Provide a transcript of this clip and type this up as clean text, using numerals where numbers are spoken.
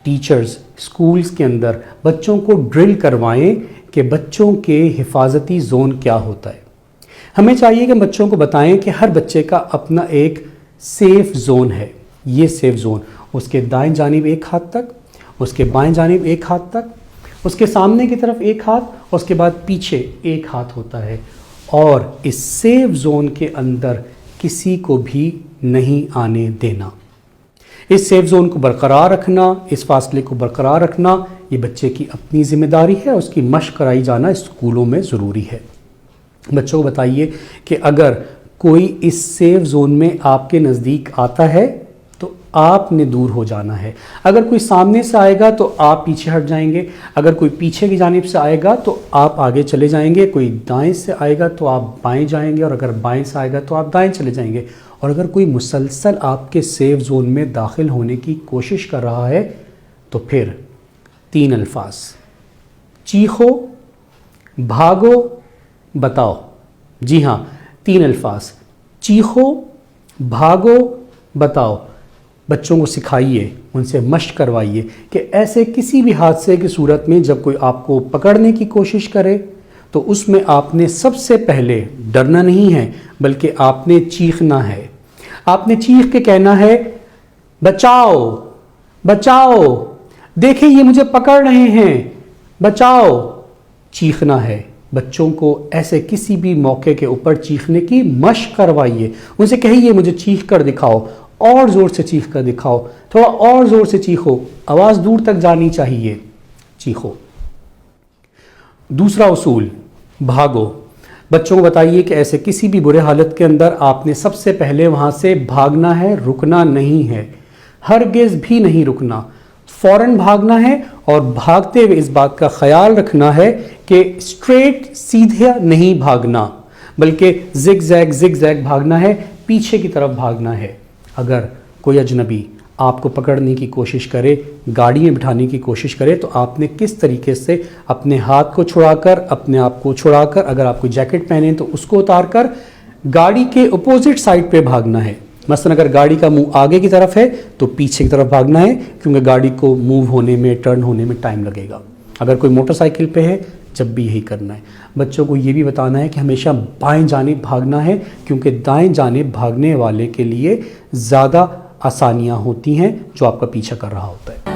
Teachers schools کے اندر بچوں کو ڈرل کروائیں کہ بچوں کے حفاظتی زون کیا ہوتا ہے. ہمیں چاہیے کہ بچوں کو بتائیں کہ ہر بچے کا اپنا ایک سیف زون ہے. یہ سیف زون اس کے دائیں جانب ایک ہاتھ تک، اس کے بائیں جانب ایک ہاتھ تک، اس کے سامنے کی طرف ایک ہاتھ، اور اس کے بعد پیچھے ایک ہاتھ ہوتا ہے. اور اس سیف زون کے اندر کسی کو بھی نہیں آنے دینا. اس سیف زون کو برقرار رکھنا، اس فاصلے کو برقرار رکھنا، یہ بچے کی اپنی ذمہ داری ہے. اس کی مشق کرائی جانا اسکولوں میں ضروری ہے. بچوں کو بتائیے کہ اگر کوئی اس سیف زون میں آپ کے نزدیک آتا ہے تو آپ نے دور ہو جانا ہے. اگر کوئی سامنے سے آئے گا تو آپ پیچھے ہٹ جائیں گے، اگر کوئی پیچھے کی جانب سے آئے گا تو آپ آگے چلے جائیں گے، کوئی دائیں سے آئے گا تو آپ بائیں جائیں گے، اور اگر بائیں سے آئے گا تو آپ دائیں چلے جائیں گے. اور اگر کوئی مسلسل آپ کے سیف زون میں داخل ہونے کی کوشش کر رہا ہے تو پھر 3 الفاظ: چیخو، بھاگو، بتاؤ. جی ہاں، 3 الفاظ: چیخو، بھاگو، بتاؤ. بچوں کو سکھائیے، ان سے مشق کروائیے کہ ایسے کسی بھی حادثے کی صورت میں جب کوئی آپ کو پکڑنے کی کوشش کرے تو اس میں آپ نے سب سے پہلے ڈرنا نہیں ہے، بلکہ آپ نے چیخنا ہے. آپ نے چیخ کے کہنا ہے بچاؤ، بچاؤ، دیکھیں یہ مجھے پکڑ رہے ہیں، بچاؤ. چیخنا ہے. بچوں کو ایسے کسی بھی موقع کے اوپر چیخنے کی مشق کروائیے. ان سے کہیے مجھے چیخ کر دکھاؤ، اور زور سے چیخ کر دکھاؤ، تھوڑا اور زور سے چیخو، آواز دور تک جانی چاہیے، چیخو. دوسرا اصول: بھاگو. بچوں کو بتائیے کہ ایسے کسی بھی برے حالت کے اندر آپ نے سب سے پہلے وہاں سے بھاگنا ہے، رکنا نہیں ہے، ہرگز بھی نہیں رکنا. فوراً بھاگنا ہے، اور بھاگتے ہوئے اس بات کا خیال رکھنا ہے کہ اسٹریٹ سیدھا نہیں بھاگنا، بلکہ زگ زیگ بھاگنا ہے، پیچھے کی طرف بھاگنا ہے. اگر کوئی اجنبی آپ کو پکڑنے کی کوشش کرے، گاڑی میں بٹھانے کی کوشش کرے، تو آپ نے کس طریقے سے اپنے ہاتھ کو چھڑا کر، اپنے آپ کو چھڑا کر، اگر آپ کو جیکٹ پہنے تو اس کو اتار کر گاڑی کے اپوزٹ سائڈ پہ بھاگنا ہے. مثلا اگر گاڑی کا منہ آگے کی طرف ہے تو پیچھے کی طرف بھاگنا ہے، کیونکہ گاڑی کو موو ہونے میں، ٹرن ہونے میں ٹائم لگے گا. اگر کوئی موٹر سائیکل پہ ہے جب بھی یہی کرنا ہے. بچوں کو یہ بھی بتانا ہے کہ ہمیشہ بائیں جانب بھاگنا ہے، کیونکہ دائیں جانب بھاگنے والے کے لیے زیادہ آسانیاں ہوتی ہیں جو آپ کا پیچھا کر رہا ہوتا ہے.